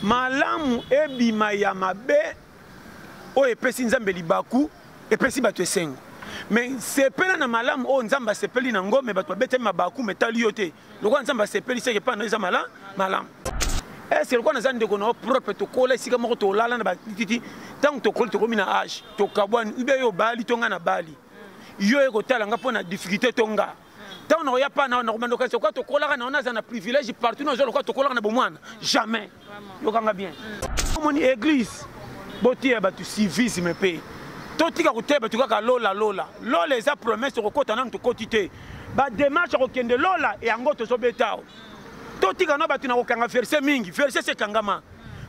malamu ebima ya mabe o epesi nzambe libaku epesi bato esengo mais sepela na malamu o nzamba sepeli na ngome bato babeteli mabaku metali yo te lokwa nzamba sepeli seke pa na eza malamu est-ce que na ndeko na propre to kola sika moko to lala na batiti tant to kola to komi na âge to kabwani ibe yo bali to nga na bali yo ekotala nga pona difficulté to nga tant na ya pa na komando kasi kwa to kola na ona za na privilège partout na zo lokwa to kola na bomwana jamais yo kanga bien moni église botie batu civisme pe totika kuteba tukaka lola eza promesse kokota na to kotite ba démarche kokende lola et yango to sobetao totika na batu na kokanga verset mingi verset se kangama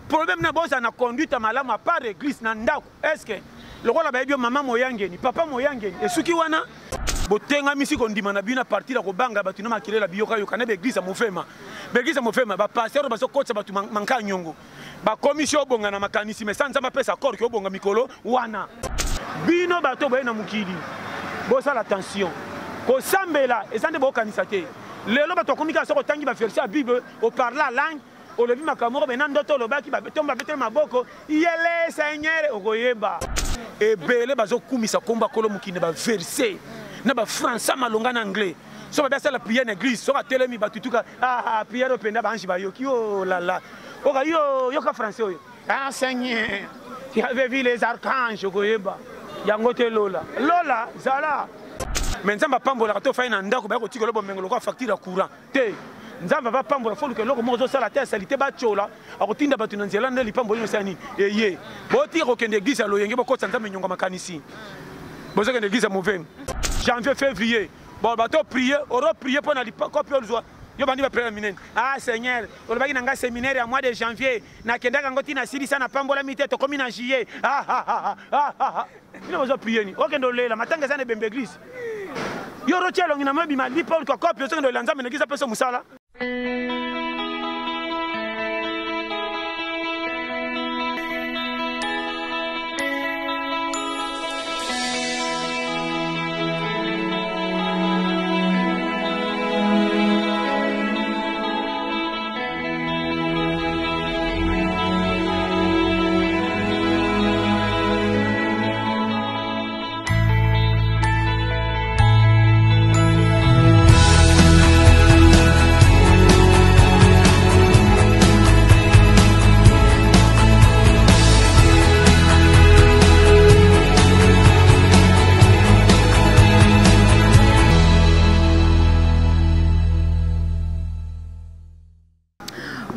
problème na boza na conduite malamu à part église na ndako est-ce que lokola ba ebio mama moyangeni papa moyangeni esuki wana botenga misi kondima na bina partir ko banga batu na makilela biyoka yo kana be église mofema ba pasteur ba sokotsa batu manka nyongo ba commission bonga na makanisi mais sans pesa corps ki obonga mikolo wana bino bato boye na mukili bosa la tension ko sambela ezande bo kanisa te lelo bato komika soko tangi ba verset a bible o parla langue o lebi makamoko bena ndoto lobaki ba tomba betel maboko yele seigneur okoyeba ebele bazo kumisa komba kolo mukine ba verset na ba français malonga na anglais so ba la prière en église so ka telemi batutuka prière openda ba anji ba yoki oh la la oka yo ka français oyo seigneur tu avais vu les archanges okoyeba yango te lola zala mais nzamba pambola to fa ina ndako ba ko tikolo bomengolo kwa facture courant te nzamba va pambola folu ke loko mozo sala te salite ba chola akotinda batu na nzela ndeli pambola no sani eye boti ko kende église lo yenge bokotsa nzamba nyonga makanisi bozo kende église mauvais janvier février bon bato prier oro prier pour na copie olzwa yo bandi ba prier minene seigneur olobaki nanga séminaire à mois de janvier na kendaka ngoti na sili sana pambola mite to komi na juillet ino bozo prier ni okendo lela matanga sana bembe église yo rochelo ngina mabi mali paul ko copie so ngendo lanza mena kisa peso musala.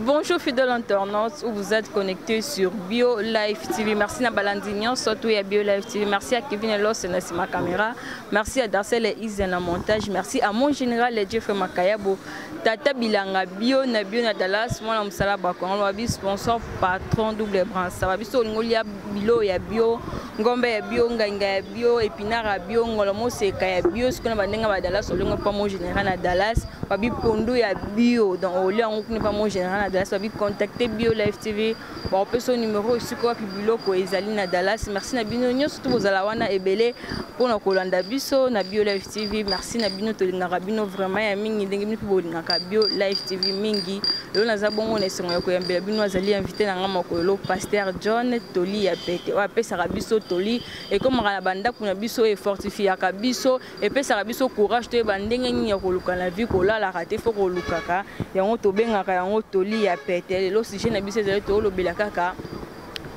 Bonjour fidèles internautes, où vous êtes connectés sur Bio Live TV. Merci à Balandignon, surtout à Bio Live TV. Merci à Kevin Elos, c'est ma caméra. Merci à Darcel et Isa na montage. Merci à mon général Jeff Makayabo. Tata Bilanga Bio na Dallas. Moi, je suis Bakon, sponsor patron double branche. Ça va biso ngolia Bilo ya Bio, Ngombe ya Bio, Nganga ya Bio, Epinara ya Bio, Ngolomo Seka ya Bio. Ce qu'on a vendu à Dallas, on n'a pas mon général à Dallas. Babi Pondo ya Bio, donc au lieu on n'a pas mon général à Dallas. Contacter Bio Live TV. Bon, on peut son numéro ici quoi Bilo ko ezali na Dallas. Merci na bino nyo surtout vos alawana ebele pour na kolanda biso na Bio Live TV. Merci na bino tolingaka bino vraiment ya mingi ndenge bino bolingaka Bio Live TV mingi. Lelo naza bongo na songo ko yambela bino azali invité na ngama ko pasteur John Toli ya pete. Wa pesa biso Toli et comme na banda kuna biso e fortifier ka biso et pesa biso courage to bandenge nyi ya koluka na vie ko la raté fo ko lukaka. Yango to bengaka yango Toli ya pete lo si je na biso ezali to lobela kaka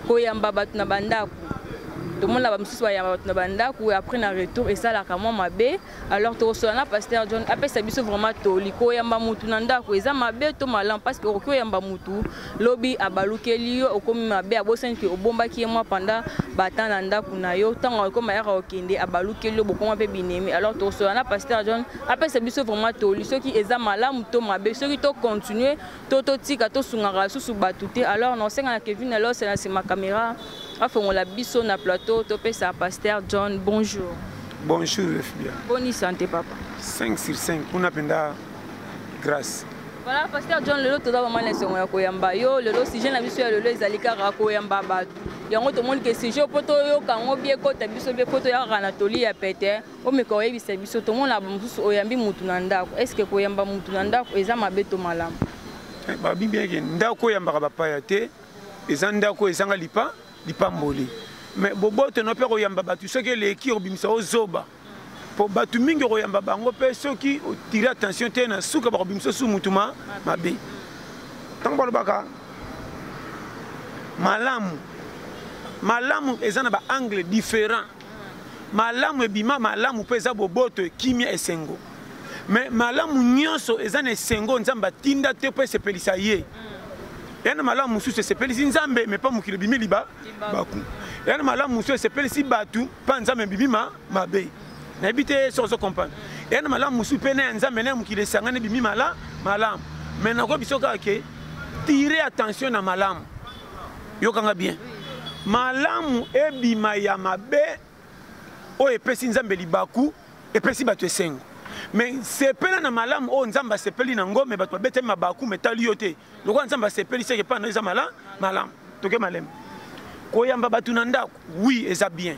koyamba batu na bandako tout le monde là mususu bayamba batu na bandako après na retour et ça la kama mabe alors to sona pasteur John après ça biso vraiment Toli koyamba mutu na ndako eza mabe to malam parce que koyamba mutu lobi abalukeli okomi mabe abosenki obombaki moi pendant batan na ndako na yo tango ko mayaka okende abalukeli bokoma pe binemi alors to sona pasteur John après ça biso vraiment Toli ceux qui eza malam to mabe ceux qui to continuer to tika to sungaka susu batute alors non senga na Kevin alors c'est ma caméra afon la biso na plateau topé ça pasteur John. Bonjour. Bonjour les filles. Bonne santé papa. 5 sur 5 on a penda grâce. Voilà pasteur John lelo to vraiment les songo ya koyamba yo lelo si je na biso ya lelo ezalika ra koyamba batu. Yango to monde que si je poto yo kango bien ko ta biso be poto ya kana Toli ya pete o me ko yebisa biso to monde la mususu oyambi mutu na ndako. Est-ce que koyamba mutu na ndako eza mabe to malamu? Ba bien que ndako yamba ba paya te ezandako ezanga lipamboli mais boboto no pe koyamba batu soki leki obimisa ozoba po batu mingi koyamba bango pe soki otire attention te na suka bakobimisa su mutuma mabe tango balobaka malamu eza na ba angle différent malamu ebima malamu pe eza boboto kimia esengo mais malamu nyonso eza na esengo nzambe atinda te po esepelisa ye yana malamu mosusu esepelisi nzambe mais pas mokili ebimi baku yana malamu mosusu esepelisi batu mpa nzambe ebimi mabe nayebi te soki ozocomprendre yana malamu mosusu mpe na ya nzambe na ya mokili esangani ebimi malamu mais nakoyebi so kaka ke tire attention na malamu yokanga bien malamu ebima ya mabe oyo epesi nzambe libaku epesi bato esengo mais sepela na malamu oyo nzambe asepeli na ngome bato babeteli mabaku metali yo te lokola nzambe asepeli seke mpana eza malamu toke malema koyamba bato na ndako oui eza bien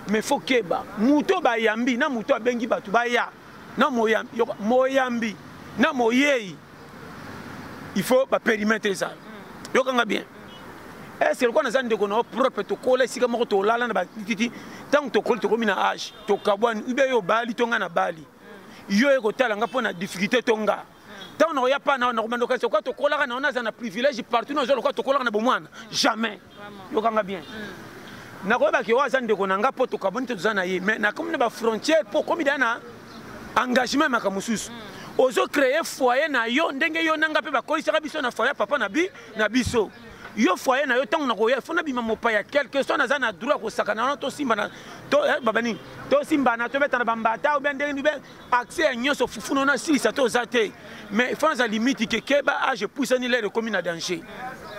mais faut keba muto bayambi na muto abengi bato baya na moyambi na moyeyi il faut baperimetre eza yokanga bien est-ce que lokola naza ndeko na propre tokola esika moko tolala na batiti ntango tokoli tokomi na age tokabwani ube yo bali tonga na bali yo ekotala nga mpo na difficulté tonga ntango nakoya pa na komanda okasi okoka tokolaka na ona aza na privilège partout na oza lokola tokolaka na bomwana jamais yokanga bien nakoyebaki oyo aza ndeko na nga mpo tokabwani te toza na ye mais nakomi na bafrontière mpo komi da na engagement ya makambo mosusu ozocreye foyer na yo ndenge yo nanga mpe bakolisaka biso na foyer papa na biso yo foyer na yo ntango nakoya fo nabima mopaya quelque soit naza na droit kosakana wana tosimbana babani tosimbana tobetana bambata obe ndenge ube accès ya nyonso fufuna ona silisa to oza te mais fo naza limite kekeba age pusani lere ekomi na danger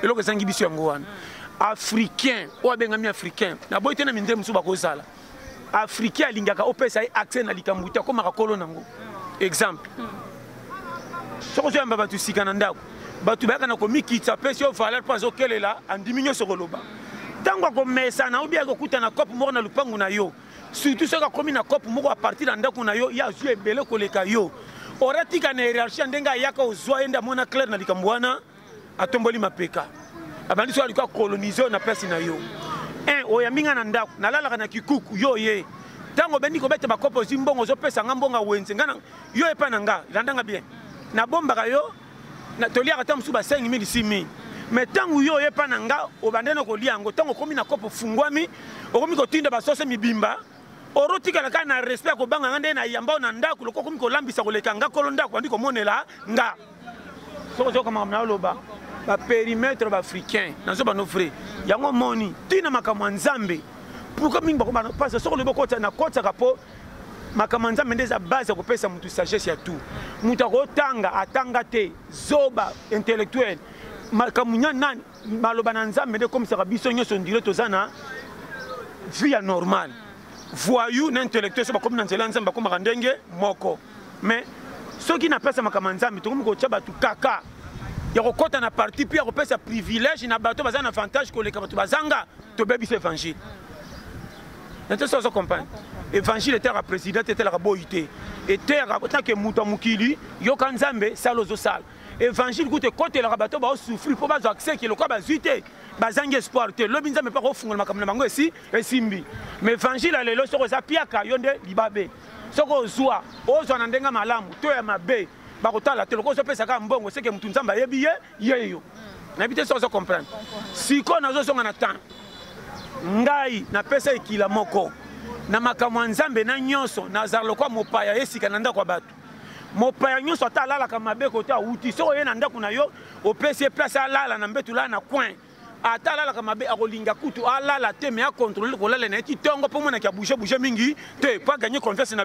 eloko ezangi biso yango wana africain oyo abengami africain naboyi te na mindele mosusu bakozala africain alingaka opesa ye accès na likambo te akomaka kolo nango exemple soko ozoyamba bato sika na ndako bato bayaka na komikitisa pesi yo valeur mpo azokelela andimi nyonso koloba ntango akomesana obi akokuta na kope moko na lupangu na yo surtout soki akomi na kope moko apartir na ndako na yo ye azwi ebele koleka yo oratika na hierarchie ndenge ayaka ozwa ye nde amona clair na likambo wana atomboli mapeka abandi so alikuwa kolonize na pesi na yo oyambi nga na ndako nalalaka na kikuku yo ye ntango obendi kobeta bakope ozwi mbongo ozopesa nga mbongo awenze nga yo epa na nga landanga bien nabombaka yo toliaka ta mosusu ba 5 000 6 000 mais ntango yo oyepa na nga obande na kolia yango ntango okomi na kopo fungwami okomi kotinda basose mibimba orotikala kaka na respect kobanga nga nde na yamba na ndako loko okomi kolambisa koleka nga kolo ndako bandi komonela nga soko ozokamaka na oloba baperimetre baafricain nazo bano vrai yango moni ntina makambo ya nzambe pourquoi mingi bakobana parce soko lobi nakotisaka mpo makambo nzambe nde eza base ya kopesa mutu sagesse ya tout mutu akotanga atanga te zoba intellectuel makambo nani maloba na nzambe nde ekomisaka biso nyonso ndire toza na vie ya normale voyou na intellectuel so bakomi na nzela ya nzambe bakomaka ndenge moko mais soki napesa makambo nzambe tokomi kotya bato kaka ya kokɔta na parti mpe ya kopesa privilège na bato baza na avantage koleka bato bazanga tobebisa évangile nate so ozocomprendre évangile etelaka président etelaka boyi te etelaka tanke moto ya mokili yoka nzambe sala ozosala évangile kuta ekotelaka bato baosouffrir mpo bazwa accès kilokola bazwi te bazangi espoir te lobi nzambe mpa kofungola makambo na bango esimbi mais évangile ya lelo soko eza piaka yo nde libabe soko ozwa na ndenge malamu to ya mabe bakotala te loko ozopesaka mbongo seke motu nzambe ayebi yeyo nayebi te soko ozocomprendre sikoyo nazozonga na temps ngai napesa ekila moko na makambo ya nzambe na nyonso nazala lokwa mopaya esika na ndako ya bato mopaya nyonso ata alalaka mabe kote awuti soki oye na ndako na yo opesi ye place alala na mbetu lala na coin ata alalaka mabe akolinga kutu alala te me akontrole kolala na ye ti ntongo mpo monaki abouge mingi te mpo aganye confiance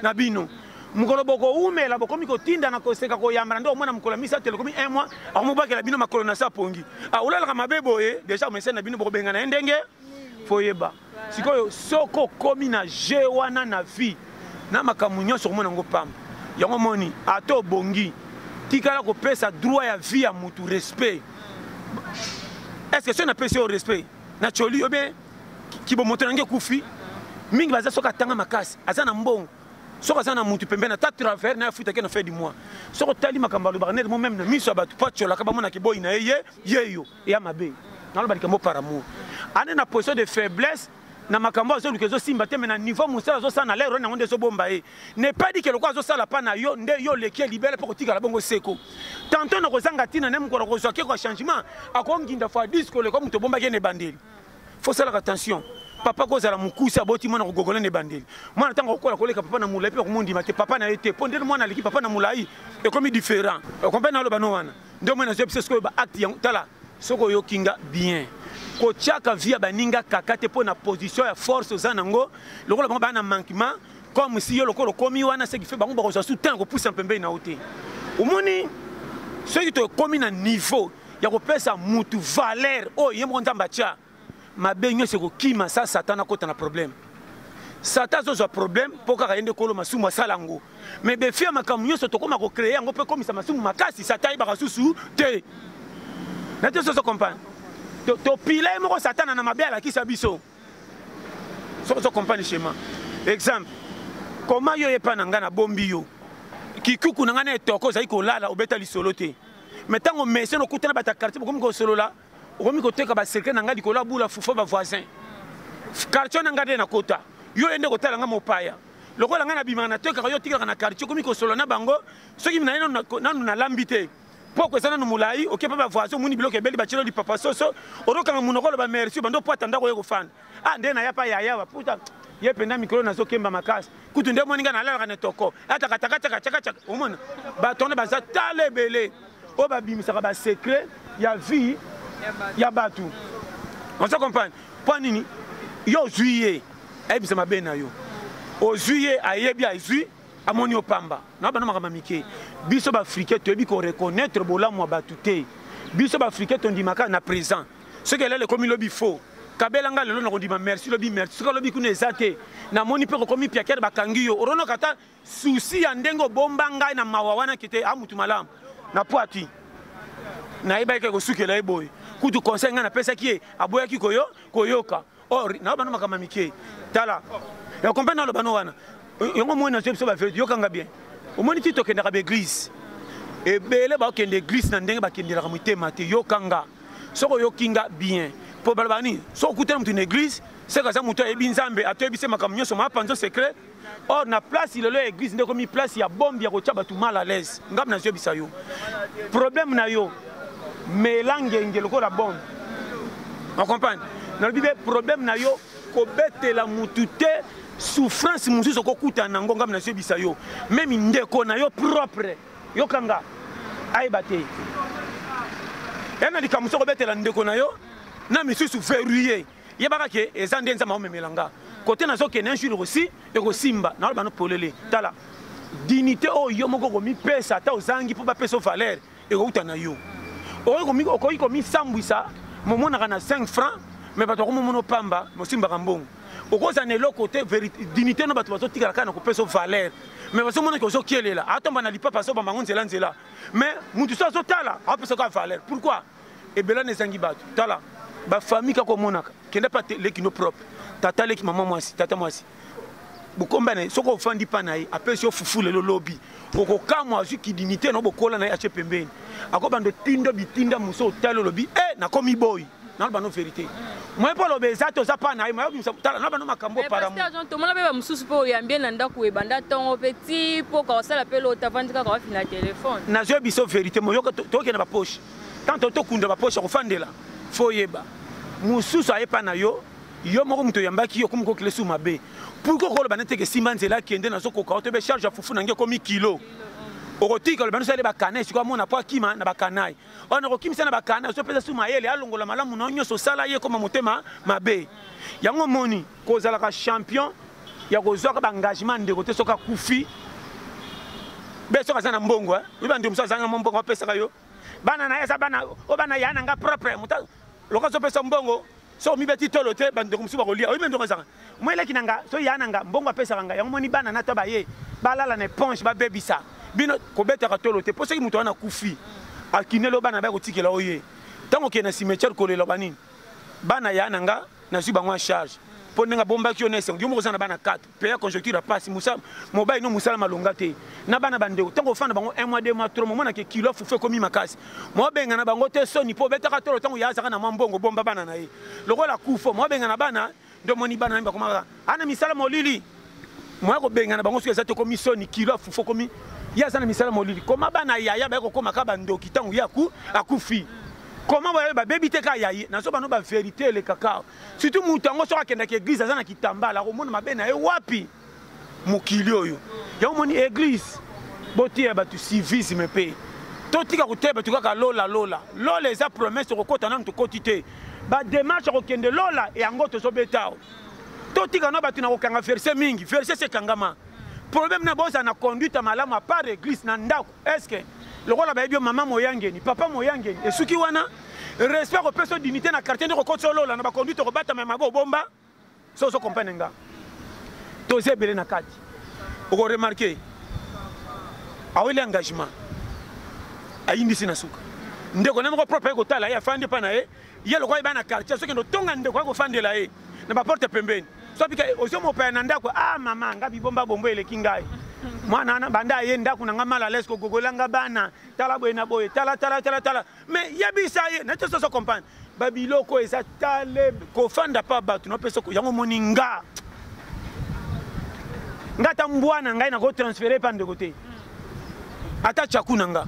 na bino mokolo bokoumela bokomi kotinda na koseka koyambana nde omona mokolo ya misato elekomi 1 mois akomobakela bino makolo na se apongi olalaka mabe boye deja omesene na bino bokobengana ye ndenge foyeba sikoyo soko okomi na je wana na vie na makambo nyonso okomona yango pamba yango moni ata obongi tikala kopesa droit ya vie ya mutu respect est-ce que so napesi yo respect na choli obe kibomoto nange kufi mingi baza soki atanga makasi aza na mbongo soki aza na mutu pembeni ata travers na afutaki na fin du mois soki otali makambo alobaka nete mo meme na miso ya bato po atyolaka bamonaki boyi na ye yeyo eya mabe na ba likambo par amour ane na position de faiblesse na makambo azo lukezo simba te mais na niveau musala zo sana lero na ngonde zo bomba e ne pas dit que le quoi zo sala pa na yo nde yo leki libéré pour tika la bongo seko tantôt na kozanga tina nem ko ko zoke ko changement akonginda fa disco le comme to bomba ke ne bandeli faut faire attention papa ko zala mukusa boti mwana ko gogola ne bandeli mwana tanga ko koleka papa na mulai pe ko mundi mate papa na été pondele mwana leki papa na mulai et comme différent comprendre lo bano wana ndio mwana zo psesko ba acte tala soko yo kinga bien ko chaka via baninga kakate po na position ya force za nango lokola bango bana manquement comme si yo lokolo komi wana ce qui fait bango ba ko soutien ko pousse pembe na ote omoni ce qui te komi na niveau ya ko pesa mutu valeur o yemo nzamba cha mabenyo se ko kima sa satana kota na problème satan zo problème po ka yende kolo masumu salango mais be fia makamunyo so to koma ko créer ngo pe komisa masumu makasi satan ba susu te na te so comprendre to pile moko satana na mabela ki sabiso so comprendre schéma exemple comment yo yepa na ngana bombi yo kikuku na ngana etoko za iko lala obeta lisolo te metango mese no kutana bata quartier ko ko solo la ko mi ko teka ba secret na ngadi ko la bula fufo ba voisin quartier na ngade na kota yo ende ko tala nga mopaya lokola ngana bima na teka yo tika na quartier ko mi ko solo na bango soki na nanu na lambite poko sana no mulai oke papa voisin muni bloke beli bachelo di papa soso oroka munokolo ba merci bando po atanda ko yeko fan ah ndena yapa yaya wa puta ye penda mikro na zo kemba makasi kutu nde moninga na lala kana toko ata kata omona ba tonne ba za tale belé o ba bimisa ba secret ya vie ya batu on se comprend point nini yo juillet e bisa mabena yo o juillet ayebi azui amoni opamba na bana makamamike biso ba africain to bi ko reconnaître bolamu abatuté biso ba africain to ndimaka na présent ce que le komi lobi faux kabela nga lelo na kondima merci lobi merci ce que lobi kuna ezate na moni pe ko komi piakere bakangi yo orono kata souci ya ndengo bomba ngai na mawawana kite amutu malamu na poati na iba ke ko sukela eboy kutu conseil nga na pesa ki aboya ki koyoka or na bana makamamike tala ya comprendre lo bano wana yongo mona so ba fait yokanga bien omoni ti tokenda ka église e bele ba kende église na ndenge ba kendela ka mutema te yokanga soko yokinga bien po balabani so kutela mutu na église c'est que ça mutu e binzambe atoyebi se makamnyo so mapanzo secret or na place ile le église ndeko mi place ya bombe ya ko taba tu mal à l'aise ngam na yebisa yo problème na yo melange ngelo ko la bombe on comprend na bibe problème na yo ko betela mutu te souffrance mususu kokuta na ngonga na sebisa yo même ndeko na yo propre yo kanga aibate yana dikamuso ko betela ndeko na yo na misusu verrouillé yebaka ke ezande nza ma memelanga côté na zo ke na jour aussi e ko simba na ba no polele tala dignité o yo moko ko mi pesa ta ozangi po ba pesa valeur e ko uta na yo o ko mi sambwisa momona kana 5 francs mais ba to ko mono pamba mo simba kambongo okoza ne lo côté dignité no bato bazo tika kana ko peso valeur mais bazo mona ko zo kielela atomba na lipa paso ba mango nzela mais mutu so tala a peso ka valeur pourquoi e bela ne zangi bato tala ba famille ka ko monaka kende pa lekino propre tata leki maman mwasi tata mwasi bukomba ne soko ofandi pa na ye apesi yo fufule lo lobi okokamwa azu ki dignité no bokola na ye ache pembeni akobando tindo bitinda muso talo lobi na komi boy na ba no vérité moi pour le bezato za pa na moi tala na ba no makambo para mo pasteur to mona be ba mususu po yambie na ndako e banda tongo petit po ka sala pe lo tavandika ka fina téléphone na zo biso vérité mo yoko to ke na ba poche tant to kunda ba poche ko fandela fo yeba mususu aye pa na yo moko muto yambaki yo komko klesu mabe pourquoi ko lo banete ke simanzela kende na zo ko ka to be charge fufu na nge komi kilo okotika le banu sale ba kanai siko mona po akima na ba kanai ona ko kimisa na ba kanai so pesa suma yele alongola malamu na nyoso sala ye koma motema mabe yango moni ko zala ka champion ya ko zoka ba engagement ndeko te soka kufi be soka sana mbongo iba ndio msa zanga mbongo pesa kayo bana na yesa bana o bana yana nga propre muta lokaso pesa mbongo so mi beti tolo te bando kumsuba ko lia o ibe ndo zanga mwele kinanga so yana nga mbongo pesa nga yango moni bana na to ba ye balala ne ponche ba bebisa bino ko beta ka tolo te po soki muto wana kufi akinelo bana ba ko tikela oye tango ke na cimetière ko le lobani bana yana nga na zuba ngwa charge po nenga bomba ki onese ngi mo kozana bana 4 paya conjoncture passe musa mobile no musala malonga te na bana bandeko tango fanda bango 1 mois 2 mois 3 mois na ke kilo fufe komi makasi mo benga na bango te soni po betaka tolo tango ya zaka na mbongo bomba bana na ye lokola kufo mo benga na bana ndo moni bana mba komaka ana misala molili mo ko benga na bango so ezate komi soni kilo fufe komi ya sana misala molili koma bana ya ba ko koma ka bandoki tango ya ku akufi. Comment vous avez baby te ka yayi na so bano ba vérité le cacao surtout mutango so akenda ke église azana kitambala ko mona mabena e wapi mukili oyo ya moni église boti ba tu civisme pe to tika ko teba tu ka lola eza promesse ko kota na to kotite ba démarche ko kende lola e yango to so betao to tika no ba tu na ko kanga verset mingi verset se kangama problème na boza na conduite malamu à part église na ndako est-ce que le rôle de maman moyangeni, papa moyangeni, et ceux qui wana respect aux personnes dignité na quartier de Rokotolo, la na conduite au bata même abo bomba, so comprendre nga. Tozé belé na kati. Vous remarquez, a eu l'engagement, a indi na suka. Ndeko na mo propre ko tala ya fandi pa na e, ya le roi ba na quartier, ceux qui no tonga ndeko ko fandi la e, na ba porte pembeni. So bika ozo mo pa na ndako, ah mama ngabi bomba bombo ele kingai. Mwana na banda yenda kuna ngama la lesko gogolanga bana tala boyena boye tala mais yebisa ye na to so comprendre babiloko eza tale ko fanda pa batu no peso ko yango moninga ngata mbwana ngai na ko transférer pa de côté ata chakuna nga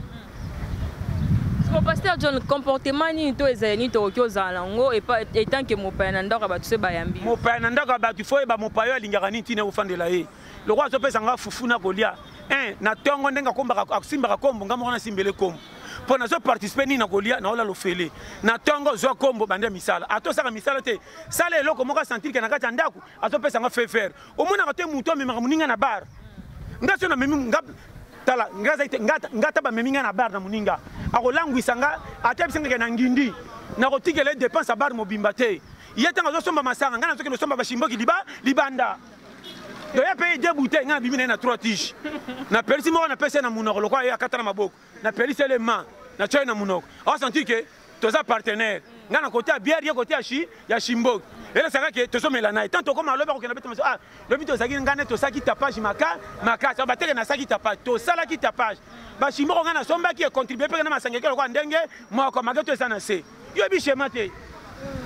Mon pasteur John comportement ni to ezani to okozala ngo et tant que mon père ndaka ba tse bayambi mon père ndaka ba tu foi ba mon père alingaka ni tine ofandela ye le roi so pesa nga fufu na kolia na tongo ndenga komba akusimba kombo ngamo na simbele kombo pona zo participer ni na kolia na ola lo fele na tongo zo kombo bande misala ato saka misala te sala eloko moka sentir ke na kata ndaku ato pesa nga faire o mona ka te muto me muninga na bar ngaso na memi ngap tala ngata ba meminga na bar na muninga akolangwisa nga atebisanga na ngindi na kotikela dépense bar mobimba te yetanga zo somba masanga ngana soki no somba bashimboki libanda do ya paye deux bouteilles ngana bimina na 3 tiges na perisi mo na pesa na munoko lokwa ya katana maboko na perisi le ma na choy na munoko a senti que toza partenaire ngana côté à bière côté ya shimboki ele saka ke to somela na tant comme aloba ko na beto ah le bito saki ngana to saki tapage maka so bateke na saki tapage to sala ki tapage ba shimoko ngana somba ki contribuer pe na masanga ke lokwa ndenge mo ko magato sana se yo bi schéma te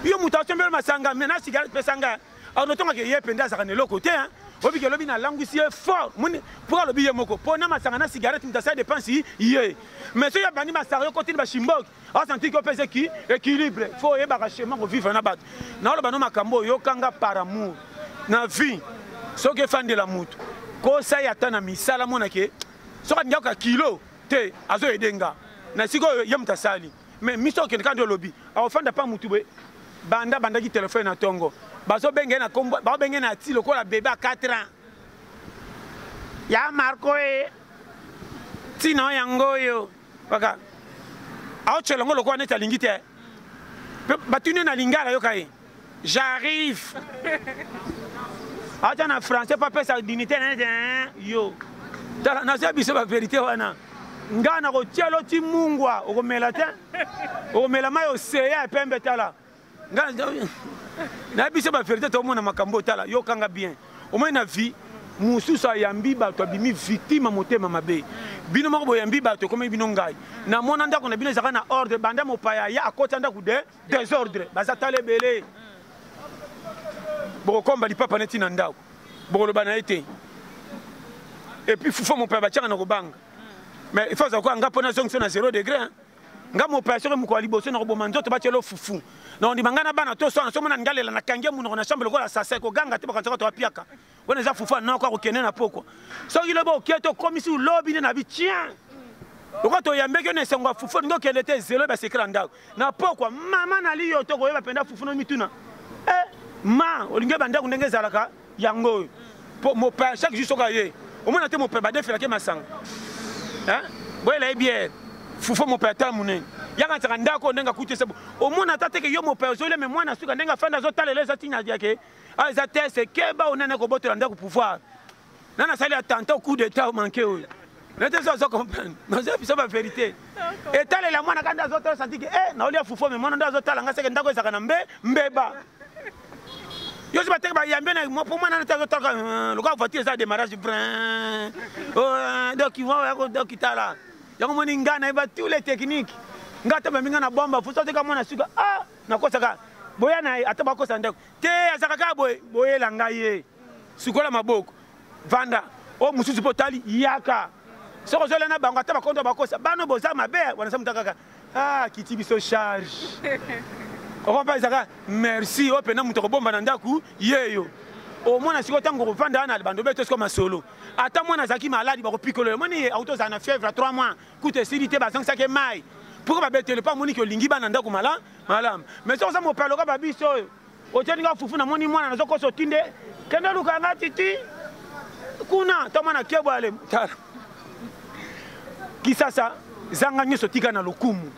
yo mutation be masanga mena cigarette pesanga a no tonga ke ye penda saka ne loko te hein obi ke lobi na languisi fort muni pour lobi ye moko po na masanga na cigarette mutasa dépense ye mais so ya bani masanga yo côté ba shimboki a senti ko pese ki équilibre faut ye ba schéma ko vivre na bato na lo bano makambo yo kanga par amour na vie so ke fan de la mutu ko sa ya tana misala mona ke so ka ngaka kilo te azo edenga na siko ye mutasali mais miso ke quand lobi a ofanda pa mutu be banda ki téléphone na tongo baso benge na kombo ba benge na ti lokola bébé à 4 ans ya marco e tino yango yo baka a chelongo lokola neta lingite batune na lingala yo kai j'arrive a na français pas pesa dignité yo tala na sa biso ba vérité wana ngana ko tielo ti mungwa o mela te o mela mayo seya pembe tala ngana na biso ba vérité to mona makambo tala yo kanga bien au moins na vie mususa yambi ba to bimi victime motema mabe bino moko boyambi ba to comme bino ngai na mona ndako na bino zaka na ordre banda mopaya ya akota ndako de désordre bazatale belé boko komba li papa neti na ndako boko lo bana été et puis fufo mon père ba tchanga na kobanga mais il faut savoir ngapo na zonction na 0 degré nga mo opération mo ko liboso na koboma nzoto ba tchelo fufu non di bangana bana to so na so mona ngalela na kange muno na chambre lokola sasa ko ganga te ba kanza to apiaka wona za fufu na ko kene na poko so ile bo keto komisi lobby na bi tien loko to yambe ke ne sengo fufu ngo kele te zelo ba secret ndako na poko mama na liyo to ko yeba penda fufu no mituna ma olinge banda kundenge zalaka yango po mo père chaque jour soka ye au moins na te mo père ba defela ke masanga boyela bière fufu mo père ta munene yanga tsaka ndako ndenga kuti sebo au moins na tate ke yo mo père zole mais moi na suka ndenga fanda zo talela za tinya yake a za tese ke ba onene ko botola ndako pouvoir nana sali attentat au coup d'état manqué oyo nete zo comprendre mais c'est pas vérité et talela mwana kanda zo tala senti ke na olia fufu mais mwana ndo zo tala nga seke ndako ezaka na mbeba Yo si bateka ba yambe na mo pour moi na ta le gars voiture ça démarrage brin. Donc ils vont donc itala. Yango moni ngana ba tous les techniques. Ngata ba minga na bomba faut sauter comme na suka ah na kosa ka. Boya na ataba kosa ndeko. Te azaka ka boye la ngaye. Sukola maboko. Vanda o mususu potali yaka. Soko zola na bango ataba konto bakosa. Bano boza mabe wana samutaka. Ah kiti biso charge. On va pas merci au pena muto bomba na ndaku yeyo. Au moins si autant ko vanda na bando beto comme solo. Ata mwana zaki maladi ba ko picoler. Moni auto za na fièvre à 3 mois. Coûte sécurité ba 5 sac mai. Pourquoi ba betele pas moni ko lingi ba na ndaku malam. Mais so ça mo palo ka ba biso. O teni ka fufu na moni mwana na zoko so tinde. Kenda luka ngati kuna to mwana kebo ale. Kisasa zanga nyoso tika na lokumu.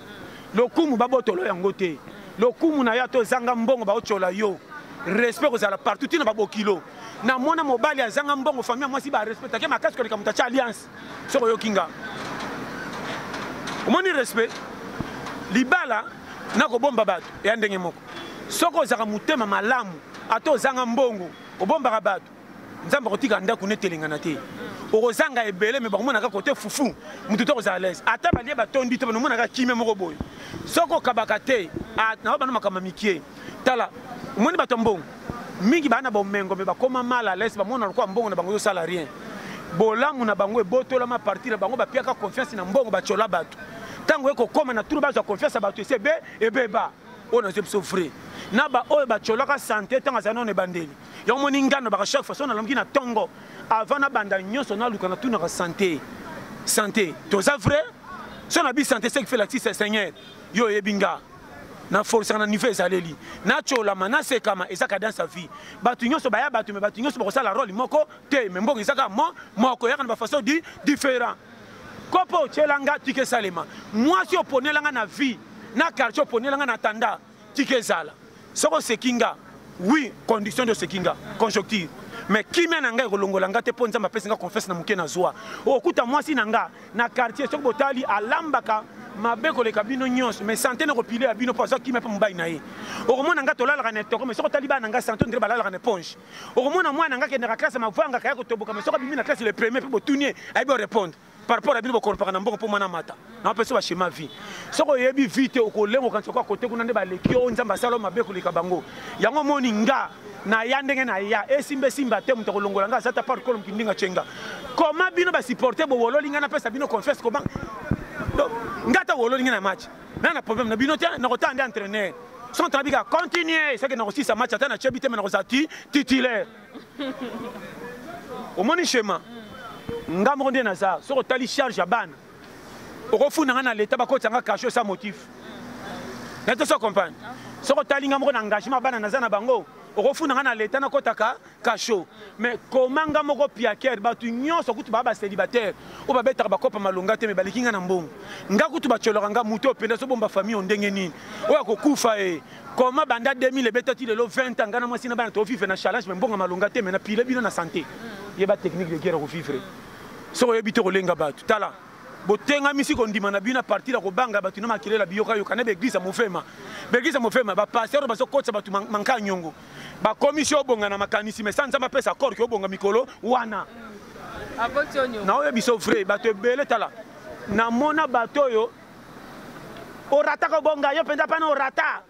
Lokumu babotolo yango te. Lokumu na ya to zanga mbongo ba ochola yo. Respect kozala partout tina ba bokilo. Na mona mobali ya zanga mbongo famille moi si ba respect ke makasi ko likamuta cha alliance. Soko yo kinga. Omoni respect. Libala na ko bomba bato ya ndenge moko. Soko zaka mutema malamu ato zanga mbongo obomba bato. Nzamba kotika ndaku netelengana te. Orozanga ebele me bakomona ka côté fufu mutu to za l'aise ata balie batondi to banomona ka kime moko boy soko kabaka te na bana makama mikie tala moni batombongo mingi bana bomengo me bakoma mal à l'aise bamona kwa mbongo na bango yo sala rien bolamu na bango ebotola ma partir bango ba piaka confiance na mbongo bachola bato tango eko koma na turu bazo confiance bato sebe ebeba ona ze souffrir na ba oyo bachola ka santé tanga zano ne bandeli yo moni ngano ba chaque fois na lamki na tongo avant na banda nyonso na luka na tuna ka santé to ça vrai so na bi santé c'est que fait la tisse Seigneur yo ebinga na force na niveau ezaleli na chola mana sekama ezaka dans sa vie batu nyonso baya batu me batu nyonso ba kosala rôle moko te me mbongo ezaka moko yaka na ba façon différent kopo chelanga tike salema moi si oponelanga na vie na quartier oponelanga na tanda tike zala soko sekinga oui condition de sekinga conjoncture mais qui mène nanga kolongola nga te ponza ma pesa nga confesse na muke na zwa okuta mwasi nanga na quartier soko botali alambaka mabeko le kabino nyonso mais santé ne kopile abino pas qui me pa mbai na ye okomona nga tolala kana toko mais soko taliba nanga santé ndire balala kana ponche okomona mwana nga kende ka classe mavanga kaya kotoboka mais soko bimi na classe le premier pe botunie aibo répondre par rapport à bino bokolpa na mbongo po mwana mata na pesa ba schéma vie soko yebi vite okolengo kan soko côté kuna nde balekio nzamba salo mabeko le kabango yango moni nga na ya ndenge na ya simba te muto kolongola nga zata par kolom kindinga chenga comment bino ba supporter bo wolo linga na pesa bino confesse comment ngata wolo linga na match na problème na bino te na kotande entraîneur son travail à continuer c'est que na aussi sa match atana chebite mais na kosati titulaire au moni schéma ngamo ndé na ça so tali charge ya bana okofuna na l'état ba kotanga caché sans motif na to so comprendre so tali ngamo na engagement bana na zana bango okofuna na l'état na kotaka cacho mais comment ngamo ko piaker batu nyonso kutu ba célibataire o ba betaka ba kopa malonga te me balikinga na mbongo ngakutu ba cholora nga muto openda so bomba famille ondenge nini o akokufa comment banda 2000 betati le 20 ans ngana mwasi na bana to vivre na challenge me mbonga malonga te me na pile bino na santé yeba technique de guerre ko vivre so yebite ko lenga batu tala botenga misi ko ndima na bina partir ko banga batu na makilela biyoka yo kana be église mofema ba pasteur ba so kotsa batu manka nyongo ba commission bonga na makanisi mais sanza mapesa accord ko bonga mikolo wana akotionyo na oyo biso vrai batu ebele tala na mona bato yo orata ko bonga yo penda pana orata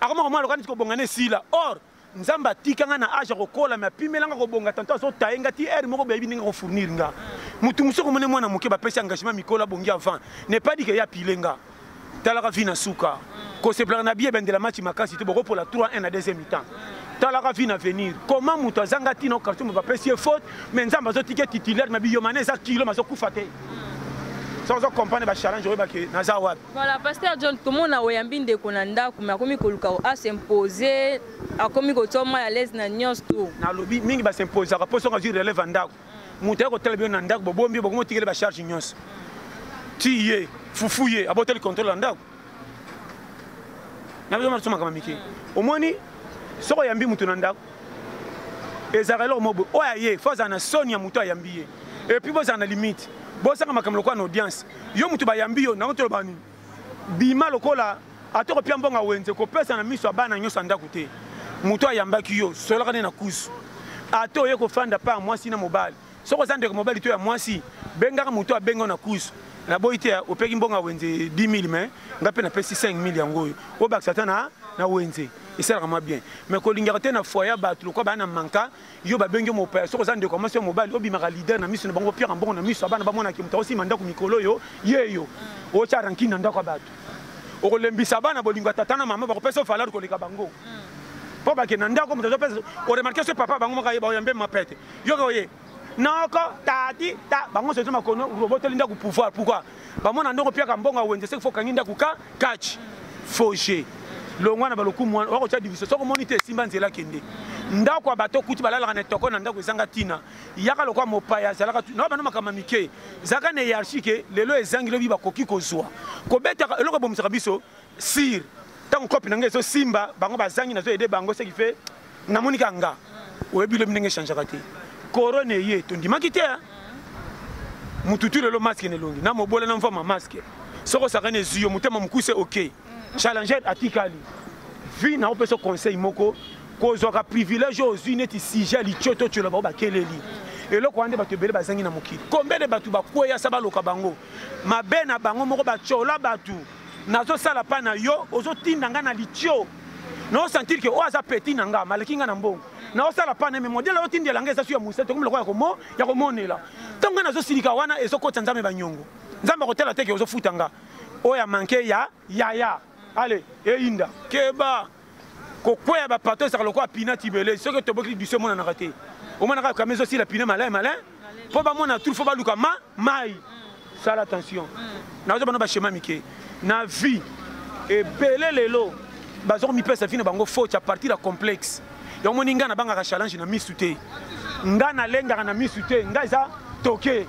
akoma ko malo kanisi ko bonga ne sila or nzamba tikanga na age ko kola mais pimelanga ko bonga tanto so taenga ti er moko bebi ninga ko fournir nga mutu musoko mone mwana moke ba pesa engagement mikola bongi avant ne pas dire que ya pilenga talaka vina suka ko se plan na bien ben de la match makasi te boko pour la 3-1 na deuxième mi-temps talaka vina venir comment mutu azanga tino carton ba pesa faute mais nzamba zo ticket titulaire na biyo mané za kilo mazo kufate sans comprendre ba challenge ba ke na za wapi voilà pasteur John comment na oyambi ndeko na ndaku mais akomi koluka a s'imposer akomi ko toma à l'aise na nyos tout na lobi mingi ba s'imposer ka poso ka jure relève ndaku mutu ko tele bien na ndaku bombi bomo tigele ba charge nyos tiye fufuye abotel contrôle ndaku na biso marso makama miki omoni soko yambi mutu na ndaku ezarelo mobo oya ye foza na sonia mutu ayambi ye et puis boza na limite bosanga makamlo kwa na audience yo mutu bayambi yo na otolo bani bima lokola atoko pia mbonga wenze ko pesa na miso abana nyosa ndaku te muto ayambaki yo solaka ne na kusu ate oye kofanda pa mwasi na mobali soko zande ko mobali to ya mwasi bengaka muto abenga na kusu na boyi te opeki mbonga wenze 10 000 mais ngape na pesi 5 000 yango o bak satana na wenze esalaka mwa bien mais kolingaka te na foya bato lokwa bana manka yo babengi mo pa soko zande ko mwasi mobali obimaka leader na miso na bango pire mbongo na miso abana bamona ki muto osima ndako mikolo yo yeyo o charanki na ndako bato okolembisa bana bolingo tata na mama bakopesa falalo koleka bango po bakena ndako muto opesa o remarquer ce papa bango maka yeba oyambe mapete yo koye noko tati ta bango se tuma kono roboto linda ku pouvoir pourquoi bamona ndoko pia ka mbonga wenze se faut kanginda ku ka catch fauché longwana baloku mwana wako cha division soko monite simba nzela kende ndako abato kuti balala kana toko na ndako ezanga tina yaka lokwa mopaya zalaka no bana makama mike zaka ne hiérarchique lelo ezangilo bi bakoki kozwa ko beta eloko bomusaka biso sir tango kopi nanga so simba bango bazangi na zo aider bango ce qui fait na monika nga oyebilo minenge changera te corona ye tondimaki te mututu lelo masque ne longi na mobola na mfama masque soko sakane ziyo mutema mukuse OK challenger atikali vi na opeso conseil moko kozwaka privilège ozwi neti sujet lichoto tsholo ba keleli eloko wande bato ebele bazangi na mokili kombele bato bakweya sa baloka bango mabe na bango moko bachola bato nazosala pa na yo ozotinda nga na licho naosentir ke o aza peti na nga maleki nga na mbongo naosala pa na me modele otindela nga eza su ya musete komi loko ya komonela ntango nga nazosilika wana ezokota nzambe banyongo nzambe akotela teke ozofuta nga oyo manke ya yaya ale eyinda keba kokweya bapato ezaka lokola pina tibele soki toboki biso emonanaka te omonaka kama ezosila pine malin mpo bamona tur fo baluka mai sala attention nazo bano bashema mike na vie ebele lelo bazokomipesa vi na bango faute a partir ya complexe yomoni nga nabangaka challenge na misu te nga nalengaka na misu te nga eza toke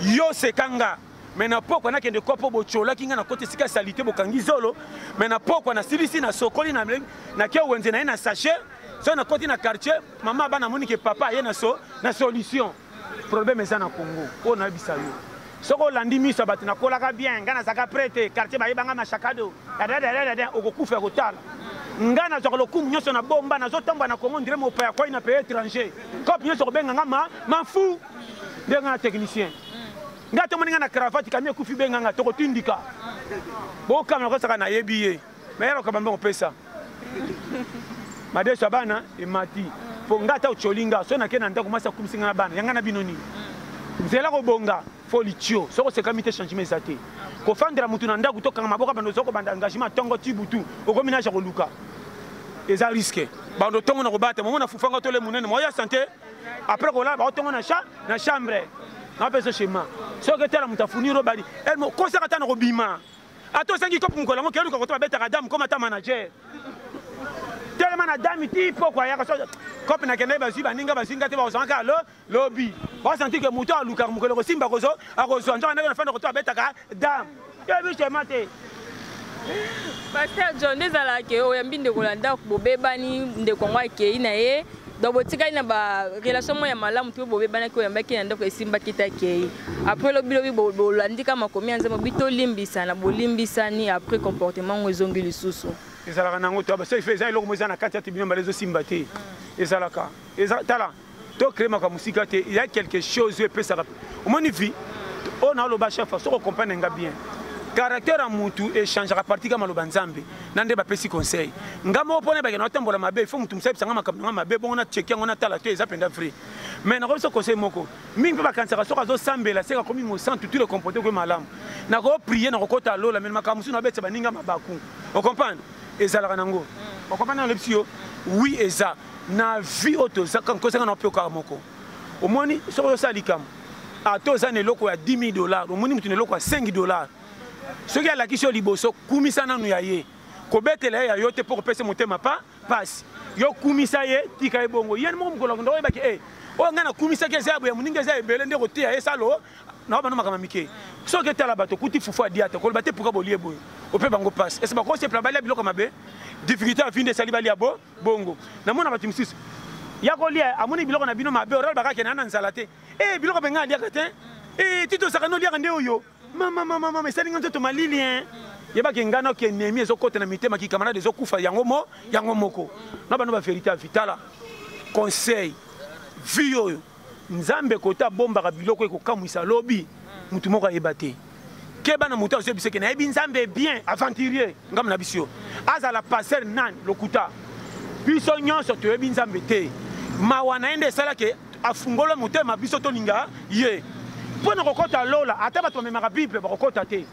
yo sekanga mais na pokwa nakende kopo bocholaki nga na kote sika salite bokangi zolo mais na pokwa na silisi na sokoli na ke wenze na ye na sachet so na koti na quartier mama bana moni ke papa ye na solution problème eza na Congo o na bisa yo soko landi miso bato na kolaka bien nga na zaka prete quartier bayebanga mashakado dada okokufa kotala nga na zoko lokumu nyonso na bomba nazotamba na Congo ndire mopa ya kwa ina pays étranger cop nyonso kobenga nga mafu ndenga na technicien nga to moninga na cravate kamie kufi benga nga to kotindika bo kamera ko saka na yebiye mais yaro kabambe opesa madeso bana e mati fo nga ta cholinga so na kena ndako masa kumisinga na bana yanga na binoni nzela ko bonga fo lichio soko se kamite changement zate ko fandira mutu na ndako to kanga maboka bando soko banda engagement tongo tibutu okomina ja koluka eza risque bando tongo na kobata momona fufanga to le munene moya santé après ko la ba tongo na chambre na pesa schéma soki tala mutafuniro bali elmo kosaka tana kobima ato sangi kopu mukola mo kelu ko to beta kadam comme ta manager tellement na dami tipo kwa ya so kopu na kende bazi baninga bazinga te ba osanga lobby ba senti que muto aluka mukolo ko simba kozo akozo njo na fana ko to beta ka dam ya bi schéma te Pasteur John ezala ke oyambi ndeko landa bobebani ndeko ngwa ke ina ye donc botika ina ba relation mo ya malamu to bobebana ko yambaki na ndeko esimba kitake après lobilobi bolandika makomi anzemo bito limbisa na bolimbisani après comportement ngozongi lisusu ezalaka nango to ba sefe ezali loko moza na kati ya tibino balezo simba te ezalaka tala to créer maka musika te il y a quelque chose epesa omoni vie on a lo ba chef so ko comprendre nga bien caractère à mutu échange à partir comme le banzambe nande ba pesi conseil ngamo pone ba na tembola mabe il faut mutu msabi sanga makamanga mabe bon na checker on a tala te za penda free mais na ko so conseil moko mingi ba kansaka so kazo sambela c'est comme mo sent tout le comporter comme malam na ko prier na ko kota lola mais makamusu na betsa baninga mabaku on comprend ezalaka nango on comprend le psio oui eza na vie auto za kan ko sanga na pio moko omoni so ko salikam a to za ne loko ya $10,000 omoni mutu ne loko ya $5 soki alakisi yo liboso kumisa nanu ya ye kobetela ye ya yo te mpo kopesa motema pasi yo kumisa ye tika ye bongo ye moko mokolo ndo oyebaki oyo ngai nakumisaki eza ya boye moninga eza ebele nde koteya ye salo na bano makambo mike soki etala bato kuti fufu adia te koloba te pourka bolie boye ope bango pasi ese bakosepela balia biloko mabe difficulté ya vinde esali balia bongo namona bato misusu ya kolia amoni biloko na bino mabe oral bakake na nzala te biloko mpenga aliaka te titosaka no liaka nde oyo mama esali nga nzoto malili yeba ke ngana ke ennemi ezokota na mitema ki camarade ezokufa yango moko na bano ba vérité vitala conseil vie oyo nzambe kota bombaka biloko ekokamwisa lobi mutu moko ayeba te keba na mutu azobise ke nayebi nzambe bien aventurier ngam na biso azala passer nan lokuta biso nyonso toyebi nzambe te mawa na ende esala ke afungolo motema biso tolinga ye mpo na kokota lola ata bato bamemaka bible bakokota te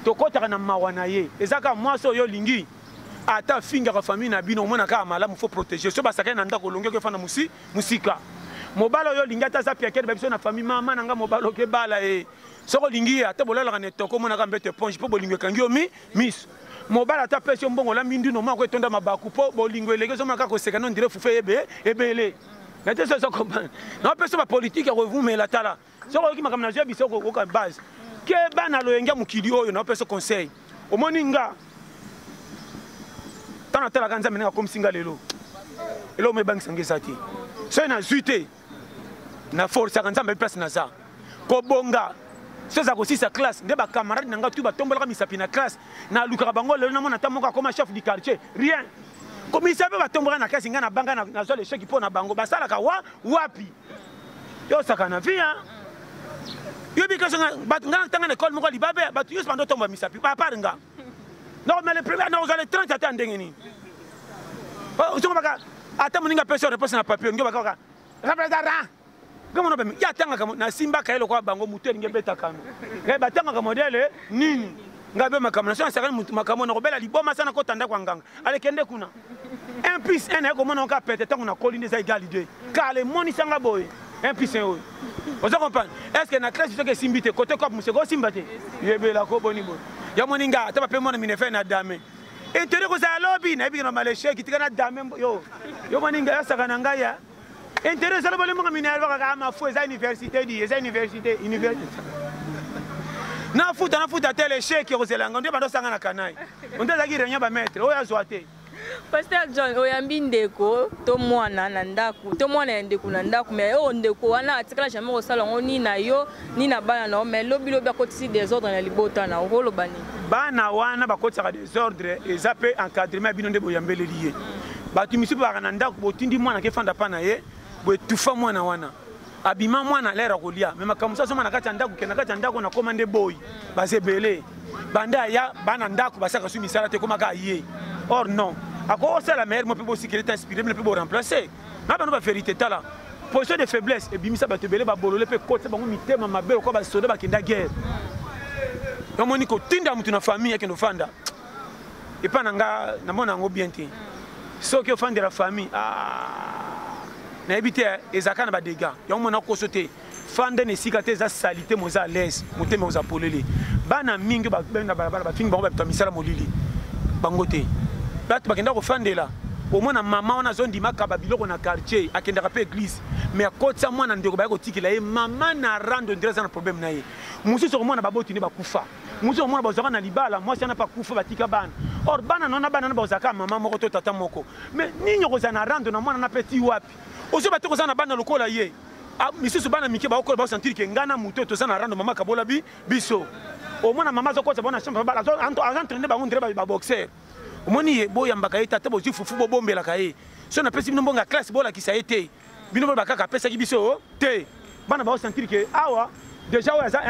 tokotaka na mawa na ye ezaka mwasi oyo olingi ata afingaka famille na bino omona kaka malamu fo protéger so basakani na ndako olongi okefanda musika mobala oyo olingi ata aza piakede babiso na famille mama nanga mobala okebala ye soko olingi ye ata bolalaka na etoko omonaka mbete eponge mpo bolingo ekangi yo miso mobala ata pesi yo mbongo olambi ndino omona etonda mabaku mpo bolingo eleki ozomona kaka koseka no ndire fufe ebele na te so ezokomprendre naopesa bapolitike akovumela tala soko oyoki makambo na zwa biso okoka base ke bana loyenge ya mokili oyo naopesa conseil omoni nga ntango natalaka nzambe ndenge akomisi nga lelo eloko mo ebangisanga eza te soki nazwi te na forcaka nzambe place naza kobonga so eza kosisa classe nde bakamarade na nga tu batombolaka misapi na classe nalukaka bango lelo namona ata moko akoma chef du quartier rien komisape batombolaka na classe nga na banga nazwa lesheki mpo na bango basalaka wapi yo osaka na vie yobi kaso nga ntanga na école moko libabe bato nyonso bando otombola misapi apart nga mais le premier nakozala 30 ata ndenge nini osongo baka ata moninga pesa réponse na papier nge bakaka represara ngomono be ya tangaka na simbaka yelo kwa bango mutu elinge betakano batangaka modele nini ngabe makambo na saka makambo na kobela liboma sana kotanda kwa nganga alekende kuna 1 plus 1 eko mona ka pete tango na colline za égal 2 kale moni sanga boy 1 plus 1 oyo ozo comprendre est-ce que na classe que simbite côté quoi museko simbate yebela ko boni bo ya moninga ata bape mona minefe na dame intérêt ko za lobby na bikina maleshe kitika na dame yo moninga ya saka na ngaya intérêt ça le monga minerva ka ma fo za université na futa tele chèque ko zelanga ndio bando sanga na kanai ndio za ki réunion ba maître o ya zoate Pasteur John oyambi ndeko to mwana na ndaku to mwana ndeko na ndaku mais o ndeko wana atikala jamais ko sala ngoni na yo ni na bana na mais lobi akotisi désordre na libota na rolo bani bana wana bakotisa désordre ezape encadrement bino nde boyambele lié batu misusu baka na ndaku botindi mwana ke fanda pa na ye boetufa mwana wana abima mwana lera kolia mais makambo sasa mwana kati ndaku ke na kati ndaku na komande boy bazebele banda ya bana ndaku basaka su misala te komaka ye or non ako c'est la meilleure mo pe sécurité inspiré mais pe remplacer na ba no ba vérité tala position de faiblesse et bimisa ba tebele ba bolole pe côté bango mitema mabe ko ba soda ba kinda guerre yo moni ko tinda mutu na famille yake no fanda et pas nanga na mona ngo bien te so que fanda la famille na ebité ezaka na ba dégâts yo mona ko sote fanda ne sikate za salité moza à l'aise mutema moza polele bana mingi ba benda ba fingi bango ba tamisala molili bango te bato bakenda kofandela omona mama wana azondimaka babiloko na quartier akendaka mpe église mais akotisa mwana ndeko baye kotikela ye mama na rando ndire aza na problème na ye mosusu okomona baboti nde bakufa mosusu okomona bazwaka na libala mwasi wana mpe akufa batika bana or bana nona bana na bazwaka mama moko to tata moko mais nini okozala na rando na mwana na mpe ti wapi oso bate kozala na bana lokola ye misusu bana mike baokola baosentir ke nga na moto toza na rando mama kabola biso omona mama azokotisa bona chambre azentraine bango ndire baboxer omoni ye boyambaka ye tata bozwi fufu bobombelaka ye so napesi bino mbongo ya classe bolakisa ye te bino bo bakaka apesaki biso te bana baosentir ke awa déjà oyo aza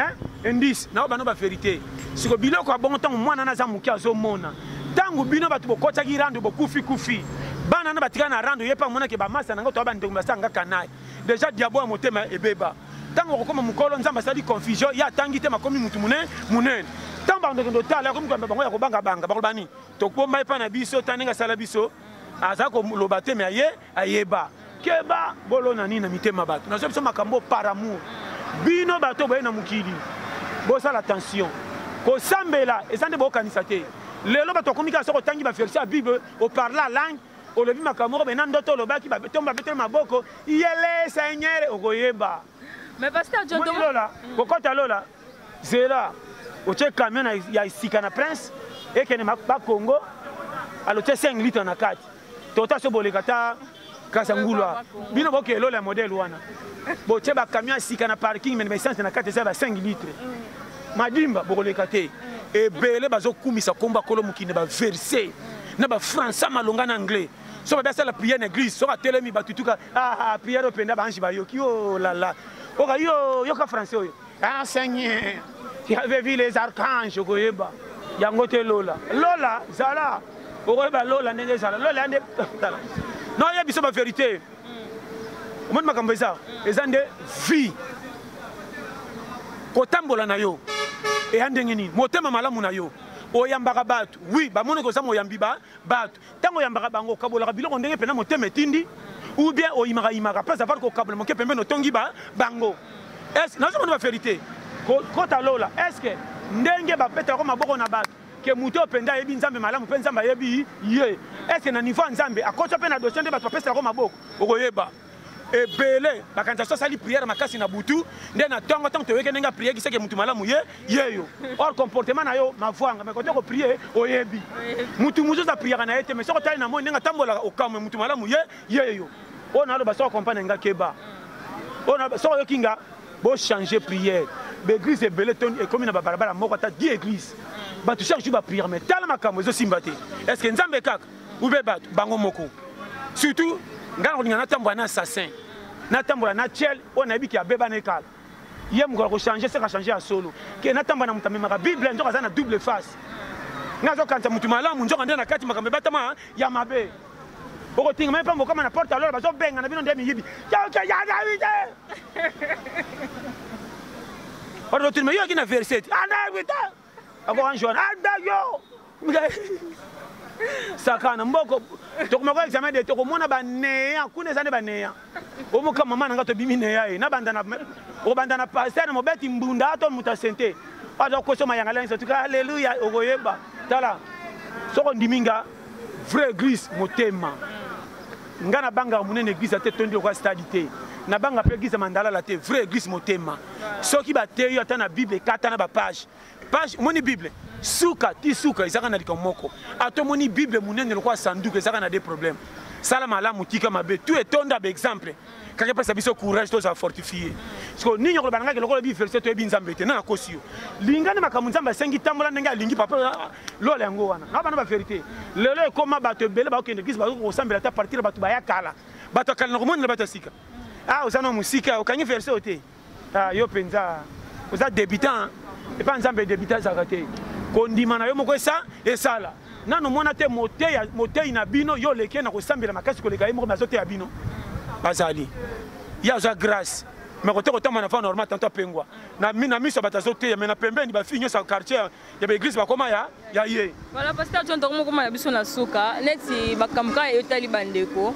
indice nao bano bavérité siko biloko ya bongo ntango mwana na aza moke azomona ntango bino bato bokotaki rando bokufi bana na batika na rando ye mpa monake bamasa nanga toya bandeko basanga kanai déjà diabo ya motema ebeba ntango okokoma mokolo nzambe asali confusion ye atangi te makomi mutu munene ntango bandeko tala yakomi kwamba bango ya kobangabanga bakoloba nini tokobomba epa na biso ta ndenge asala biso aza koloba te me ayeba keba bolona nini na mitema bato nazwa biso makambo par amour bino bato boye na mokili bosala attention kosambela eza nde bokanisa te lelo bato akomika soko otangi baverset ya bible oparla langue olobi makambo oko bena ndoto olobaki batomba betele maboko yele seigneur okoyeba mais pasteur John lola kokota lola zela otie camion ya sika na prince ekene bakongo alotie 5 litres na kati tota so boleka ta kasa ngulwa bino boke lola modèle wana botie ba camion ya sika na parking mais essence na kati eza ba 5 litres madimba bokoleka te ebele bazokumisa komba kolo mokili ba verset na ba français malonga na anglais so ba la prière en église so ka telemi batutuka prière openda ba anji ba yoki oh la la oka yo ka français oyo Seigneur tu avais vu les archanges koyeba yango te lola zala okoyeba lola ndenge zala lola ande non yebi so ba vérité o monde makambo eza nde vie kotambola na yo e andenge nini motema malamu na yo oyambaka bato oui bamoni koza moyambi bato ntango oyambaka bango okabolaka biloko ndenge mpena motema etindi ou bien oyimaka place avar kokabola moke pembeni otongi bango nazomona bavérité kota lola estce ndenge bapetelako maboko na bato ke moto openda ayebi nzambe malamu mpe nzambe ayebi ye estce na niveau ya nzambe akotsa mpe na dossier nde bato bapeselako maboko okoyeba ebele bakanisa so asali prière makasi na butu nde na ntongo ntango toyoki ndenge aprie kiseke mutu malamu yeyo or comportement na yo mavwanga me kote koprie oyebi mutu mosusu apriaka na ye te me soko otali na moi ndenge atambolaka okamwe mutu malamu yeyo oyo naloba soko kompane nga keba soko oyoki nga bochange prière baeglise ebele toni ekomi na babalabala moko ata 10 église bato chaque jour bapriere me tala makambo ezosimba te est ce que nzambe kaka ube bato bango moko surtout ngana kolinga natambola na assassin natambola na tiel oyo nayebi ke abeba na ekala ye mokola kochange seka change ya solo ke natambola na moto amemaka bible nzoka aza na double face nga azokanisa motu malamu nzoka nde na kati makambo ebatama ya mabe okotinga mai mpa mokama na porte alora bazobenga na bino nde miyibi ototima yo aki na verset anawita akoanjoana adayo sakana mboko tokomako examen de tokomona baneya kuna eza nde baneya omoka mama na nga tobimi neya ye okobanda na paster na mobeti mbunda ato moto asente aza koso mayanga lenso tuka alleluya okoyeba tala soko ndimi nga vrai église motema nga na bangaka monene église ate tondi lokwa stadi te na banga mpe église mandalala te vrai église motema soki bateyo ata na bible ekata na bapage omoni bible suka ti suka ezaka na likambo moko atomoni bible monene lokwa sanduku ezaka na des problèmes sala malamu tika mabe tu etonda baexemple kaka epesa biso courage toza fortifié parceke nini okoloba nangaki lokolo bi verset toyebi nzambe te na nakosi yo lingani makambo nzambe asengi tambola ndenge alingi papa lola yango wana na bana bavérité lelo ekoma bato ebele bakokende église bakokosambela ata partir bato baya kala bato akala na komonela bato ya sika oza na mosika okangi verset o te yo mpenza oza débutant epa nzambe débutant ezalaka te kondima na yo moko esala nano mona te motei na bino yo leke na kosambela makasi koleka ye moko me azoteya bino bazali ye azwa grâce me kote kotamba na fa normal tanto apengwa na miso bato azoteya me na pembeni bafille nyonso ya quartier ya baeglise bakoma ya ye voilà pasteur john tokomokoma ya biso na suka neti bakambuka eyotali bandeko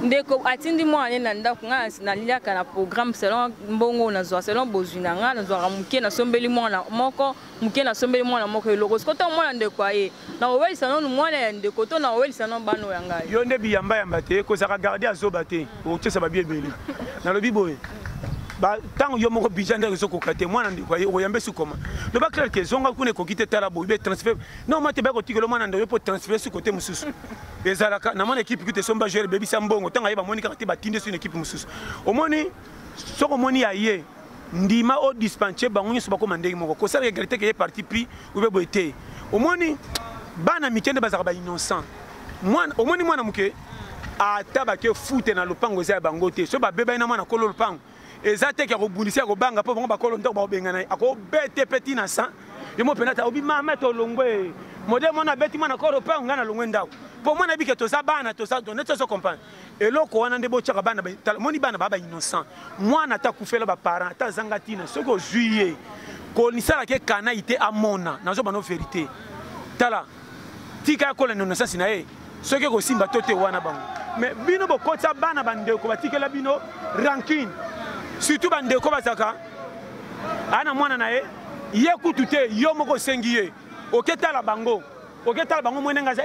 ndeko atindi mwana na ndako nga naliaka na programme selon mbongo nazwa selon bozwi na nga nazwaka moke nasombeli mwana moko moke nasombeli mwana moko eloko sikota mwana ndeko aye na owelisa nonu mwana ya ndeko to na owelisa nonu bana oyo ngai yo nde biyamba te kozaka garde azoba te otiesa babie ebele nalobi boye ntango yo moko bija ndenge ezokoka te mwana ndeko aye okoyambe sukoma loba clair ke zonga kuna ekoki te tala boye be transfert non mate bakotikela mwana ndeko yo mpo transfert su kote mosusu ezalaka na mona équipe kuti esomba joueur bebisa mbongo ntango aye bamoni kaka te batinde su une équipe mosusu omoni soko omoni aye ndima odispense bango nyonso bakoma ndenge moko kosala égalité ke ye parti pris obe boye te omoni bana mike nde bazalaka bainnocent omoni mwana moke ata bake fute na lopango eza ya bango te so babebai na mwana kolo lopango eza te ke akobundisa ya kobanga mpo bango bakolo ndako bakobengana ye akobete peti na sa yo mo mpenza ta obi mama tolongwe mode mwana abeti mwana kolo lopango ngai na longwe ndako mpo mwana yebi ke toza bana toza neti tozo comprendre eloko wana nde botyaka bana moni bana baa bainnocent mwana ata akufela baparent ata azanga ntina soki ozwi ye kolisalaka ekana ite amona nazoba no vérité tala tika yakola na innocence na ye soki ekosimba to te wana bango mais bino bokotisa bana bandeko batikela bino rancune surtout bandeko bazalaka ana mwana na ye ye kutu te yo moko osengi ye oketala bango mwene nga za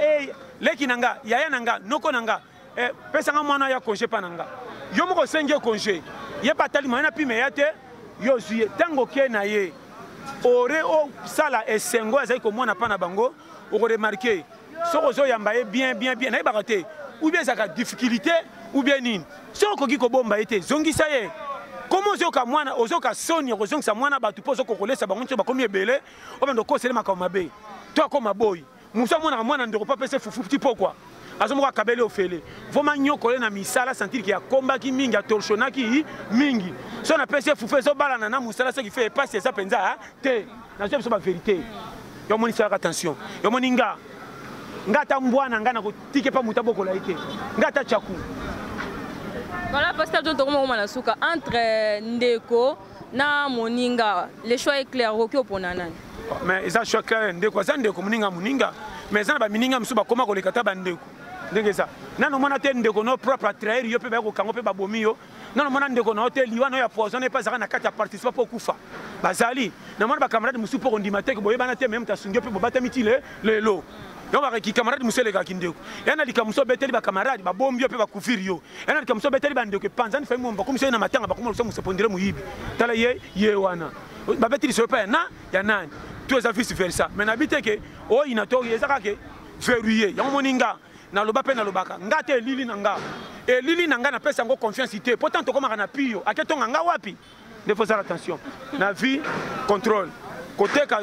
leki na nga yaya na nga noko na nga pesanga mwana ya congé pa na nga yo moko osengi ye congé ye patali moyen na pime ya te yo ozwi ye ntango oke na ye ore osala esengo ezali komona mpa na bango okoremarke soki ozoyamba ye bien nayebaka te ou bien ezalaka difficulté ou bien nini soki okoki kobomba ye te zongisa ye comment ozoka mwana ozoka soni ozongisa mwana bato mpo ozokokolesa bango nti bakomi ebele obanda okosele makambo mabe to akoma boyi mosu amonaka mwana ndeko mpo apesa fufu ti pokwa azomoko akabeli ofele voma nyokole na misala sentir ki akombaki mingi atorshonaki mingi so napesi fufu ezobalana na mosala soki fe epasi eza mpenza te nazwa biso baverité yomoni salaka attention yomoni nga ata mbwana nga na kotike pa moto abokola ye te nga ata tchaku. Voilà, pasteur John Tokoma Omana Souka, entre Ndeko na Moninga, le choix est clair, ok, pour Nanani. Mais ça choix clair, Ndeko, ça Ndeko, Moninga, mais ça, Moninga, Msuba, comment on les kataba Ndeko. Ndeko ça. Non, on a Ndeko, no propre à trahir, yo peut au Kango, ba bomio. Non, on a Ndeko, no hôtel, liwa, no ya poison, pas à la carte à participer pour Koufa. Bazali, non, on a camarade Msuba pour Ondimate, que Boyeba Nate, même ta sungyo, pour Batamiti, le lot. Donc avec camarade muso le gakindeko yana likamuso beteli ba camarade ba bombi pe ba kufirio yana likamuso beteli ba ndeko panza ni femu mba komisho na matanga ba komo muso pondire muyibi tala ye wana ba beteli so pa na ya nani tu eza vice versa mais na biteke o ina to yezaka ke verrouiller ya moninga na loba pe na lobaka ngate lili nanga e lili nanga na pesa ngo confiance ité pourtant to koma na pio aketonga nga wapi il faut faire attention na vie contrôle côté ka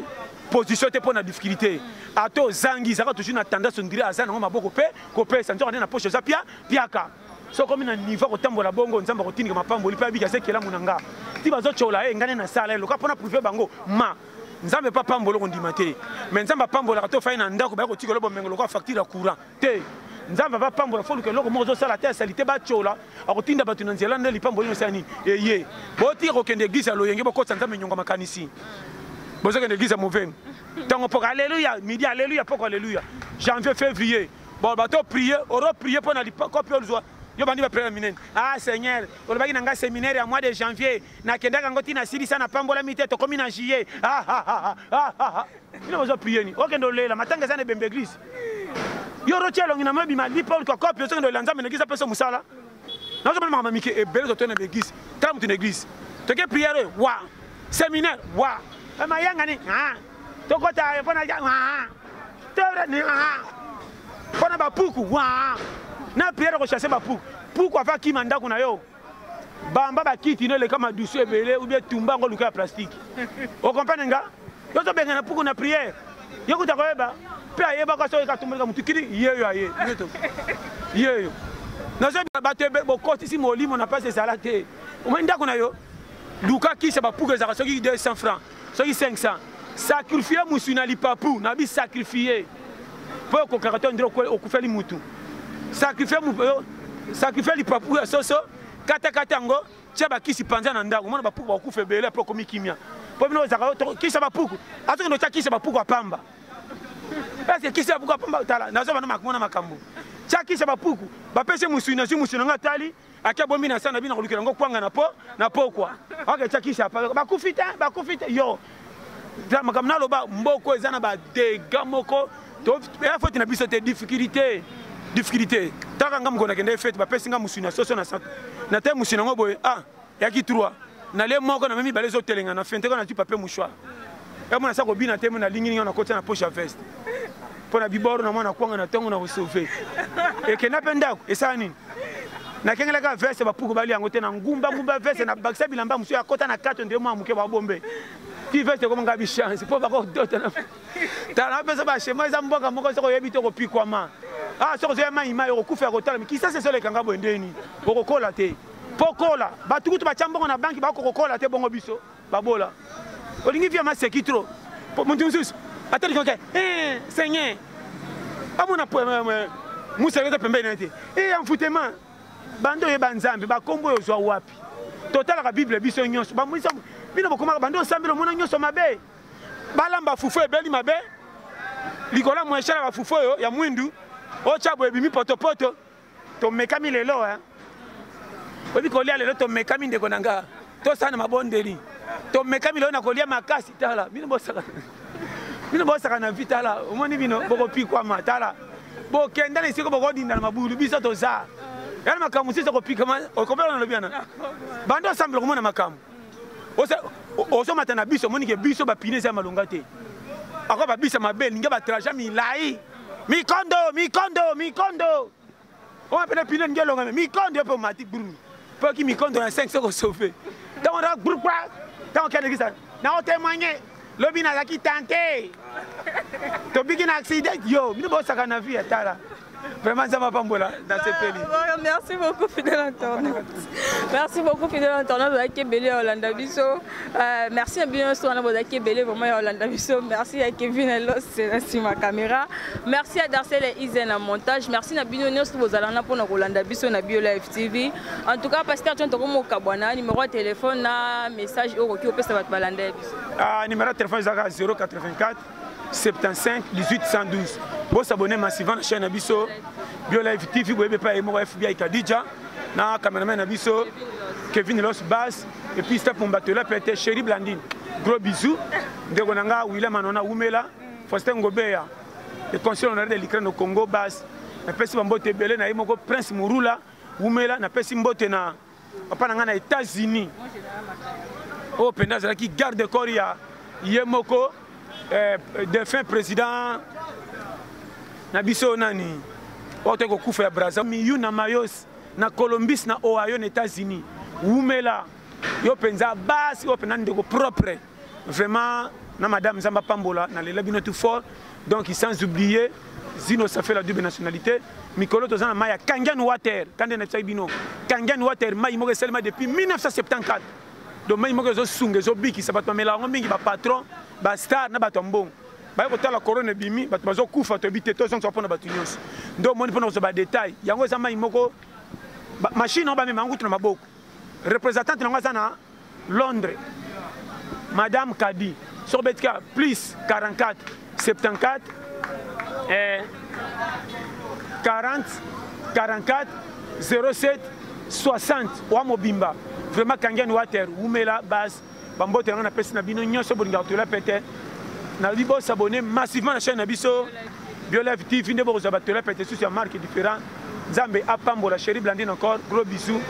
position te pour la difficulté ato zangi zaka toujours na tendance on dirait azana ngoma boko pe kopé ça ndio na poche za piaka so comme na niveau ko tambola bongo nzamba ko tindika mapambo lipa bika sekela munanga ti bazo chola ngane na sala lo ka pona prouver bango ma nzambe pa pambolo ko ndimate mais nzamba pambola ka to fa na ndako ba ko tikolo bomengelo ko facture courant te nzamba va pambola fo ke loko mozo sala te salite ba chola akotinda batu na nzela ndeli pambolo sani eye boti ko kende gisa lo yenge boko nzambe nyonga makanisi bozo kende gisa mauvais tant pour alléluia midi alléluia pour alléluia janvier février bon bato prier oro prier pour na copie olzo yo bandi ba prier minen seigneur on va nanga séminaire à mois de janvier na kenda ngoti na sili sana pambola mité to komi na juillet ino bozo prier ni okendo lela matanga sana bembe église yo rotielo ngina mabi mali pour ko copie so ndo lanza menegisa pesa musala nazo bana mama mike ebele to na église tam tu église to ke prier wa séminaire wa mayanga ni tokota pona ja tore ni pona ba puku na prière ko chasser ba puku puku afa ki manda kuna yo bamba ba kiti no le kama dusu ebele ou bien tumba ngo luka plastique o comprendre nga yo to benga na puku na prière yo kuta ko eba pe ayeba ko so ka tumba mutu kiri yeyo aye yeyo na so ba tebe bo koti si molimo na passe salate o manda kuna yo luka ki se ba puku za so ki 200 francs so ki 500 sacrifier musunali papu na bi sacrifier pour ko karato ndiro ko okufeli mutu sacrifier li papu soso kata ngo chaba kisi panza na ndango mona bapuku bakufe bele pour komi kimia po bino zaka kisa bapuku ato ndo cha kisa bapuku apamba parce kisa bapuku apamba tala nazo bana makumona makambo cha kisa bapuku bapese musuna ngatali akia bombi na sana bina kolukela ngo kwanga na po kwa okay cha kisa bakufita yo makamna loba mboko ezana ba dega moko to ya faute na biso te difficulté taka ngam kona kende fete ba pesinga musuna soso na sat na te musuna ngo boye ya ki 3 na le moko na memi balezo telenga na fente kona tu papier mouchoir ya mona sako bina te na lingi na kota na poche à veste pona biboro na mona kwanga na tongo na ko sauver e kena pendako esani na kengela ka veste ba puku bali yango te na ngumba veste na bakisa bilamba musu ya kota na 4 ndio mwa muke ba bombe ti veste comme ngabi chance po ba ko dota na tala pesa ba shema za mboka moko soko yebito ko pikwa ma soko zo ma ima yo kufa ko tala kisa se sole kanga bondeni ko kola te pokola ba tukutu ba chambongo na banki ba ko kola te bongo biso ba bola olingi via ma sekitro muntu nsusu atali ko seigneur amuna po musa leta pembeni te amfutema bando ye banzambe ba kombo yo zwa wapi total la bible biso nyonso ba mwisa bino bokoma bando sambelo mona nyonso mabe balamba fufu ebeli mabe likola mweshara ba fufu yo ya mwindu o chabo ebimi potopoto to mekami lelo obi kolia lelo to mekami ndeko nanga to sana mabondeli to mekami lelo na kolia makasi tala bino bosaka na vitala omoni bino boko pikwa matala bo kenda na siko boko dinda na mabulu biso to za yana makamu sisi ko pika ma okopela na lobiana bando sambelo komona makamu oso matana biso moni ke biso ba pinese malonga te akwa ba bisa mabe ninga ba traja milai mikondo o apena pine ngelo ngame mikondo pe mati bruni po ki mikondo na 5 ko sauver Donc on pourquoi tant qu'on dit ça, n'a témoigné. Lobi na zaki tanké. To bigi na accident yo, mi bo saka na vie atala. Vraiment ça va pas mbola dans ce pays. Merci beaucoup fidèle internaute. Merci beaucoup fidèle internaute avec Belé Hollanda Biso. Merci à bien sûr avec Belé vraiment Hollanda Biso. Merci à Kevin Elos sur ma caméra. Merci à Darcel et Izen en montage. Merci à Bino sur vos alana pour Hollanda Biso na Bio Live TV. En tout cas pasteur tu entends comme Kabwana numéro de téléphone na message au qui peut ça va Hollanda Biso. Numéro de téléphone 084 75 18 112. Vous abonnez massivement à la chaîne Abisso, Bio Live TV, vous pouvez pas aimer FBI Kadija, na caméraman Abisso, Kevin Los Bass, et puis Steph Mombatola, peut-être Chéri Blandine. Gros bisous. Degonanga, William Anona, Oumela, Faustin Ngobeya, le conseil honoraire de l'Ukraine au Congo Bass, na pesi Mbote Belé, na Imoko Prince Murula, Oumela, na pesi Mbote na Papananga États-Unis. Oh, Penazara qui garde corps, Yemoko. Défunt président Nabiso Nani Oteko Kufa ya Brazza Miyu na Mayos na Columbus na Ohio na États-Unis Oumela yo penza basi yo penza ndeko propre vraiment na madame Zamba Pambola na lela bino tout fort donc sans oublier Zino ça fait la double nationalité Mikolo tozana maya Kangan Water kande na bino Kangan Water mai mo seulement depuis 1974 donc mai mo zo sunge zo biki ça va tomber là on mingi ba patron ba star na bato mbongo ba ko tala corona bimi bato bazo kufa to bité to sonso pona bato nyonso ndo moni pona so ba détail yango za mai moko machine on ba mema ngutu na maboko représentante na ngazana Londres madame Kadi sur betka plus 44 74 40 44 07 60 wa mobimba vraiment Kangan Water Oumela base Bambote na pesi na bino nyonso bolinga to la pété na libo s'abonner massivement à la chaîne Abisso Bio Live TV ndebo ko zabato la pété sur marque différent Nzambe apambola Chéri Blandine encore gros bisous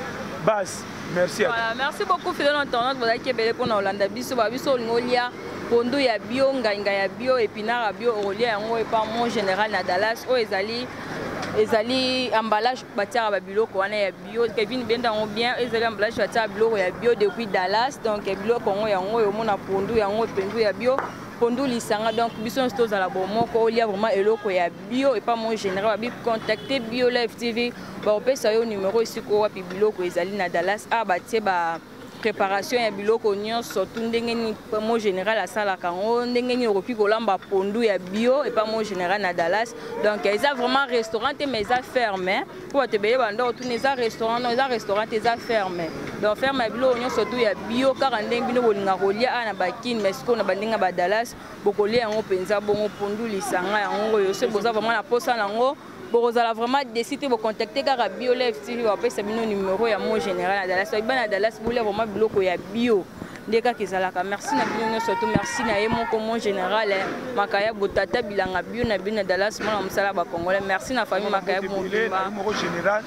base merci à voilà merci beaucoup fidèle internaute vous qui belé pour Hollanda Biso ba biso ngolia pondo ya bio nganga ya bio épinard ya bio olia yango et pas mon général na Dallas o ezali emballage batia ba biloko wana ya bio Kevin benda on bien ezali emballage batia biloko ya bio depuis Dallas donc biloko ngo yango yo mona pondu yango pendu ya bio pondu lisanga donc biso sto za la bomoko olia vraiment eloko ya bio et pas mon général ba contacter Bio Live TV ba opesa yo numéro ici ko wapi biloko ezali na Dallas a batie ba préparation ya biloko nyonso ndenge ni mo général asala kango ndenge ni okoki kolamba pondu ya bio et pas mo général na Dallas donc ils a vraiment restaurant mais ils a fermé pour te payer bando tout les restaurant non ils a restaurant ils a fermé donc ferme biloko nyonso tout ya bio car ndenge bino bolinga kolia ana bakine mais ko na bandinga ba Dallas bokolia yango penza bongo pondu lisanga yango yo se boza vraiment la posa nango pour vous vraiment décider de contacter car Bio Live TV ou après c'est mon numéro ya mon général à Dallas et ben à Dallas vous voulez vraiment biloko ya bio ndeka kizalaka merci na bino surtout merci na ye mon général makaya botata bilanga bio na bino Dallas mona musala ba congolais merci na famille makaya mon général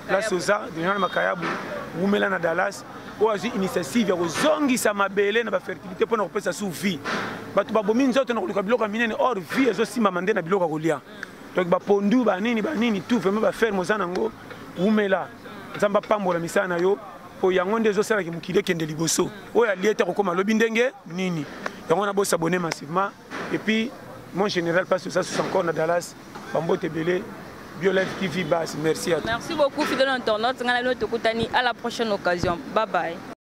la soza de makaya Oumela na Dallas oazi initiative ya kozongisa mabele na ba fertilité pour na kopesa sous vie bato babomi nzoto na koluka biloko minene or vie ezosima mande na biloko kolia donc ba pondu ba nini tout vraiment ba faire mozanango Oumela nzamba pambola misana yo po yango ndezo sala ki mukide kende liboso o ya liete ko koma lobi ndenge nini yango na bo s'abonner massivement et puis mon général passe ça sur encore na Dallas Bambote Belé Bio Live TV base merci à toi. Merci beaucoup fidèle internaute ngana lo tokutani à la prochaine occasion bye bye.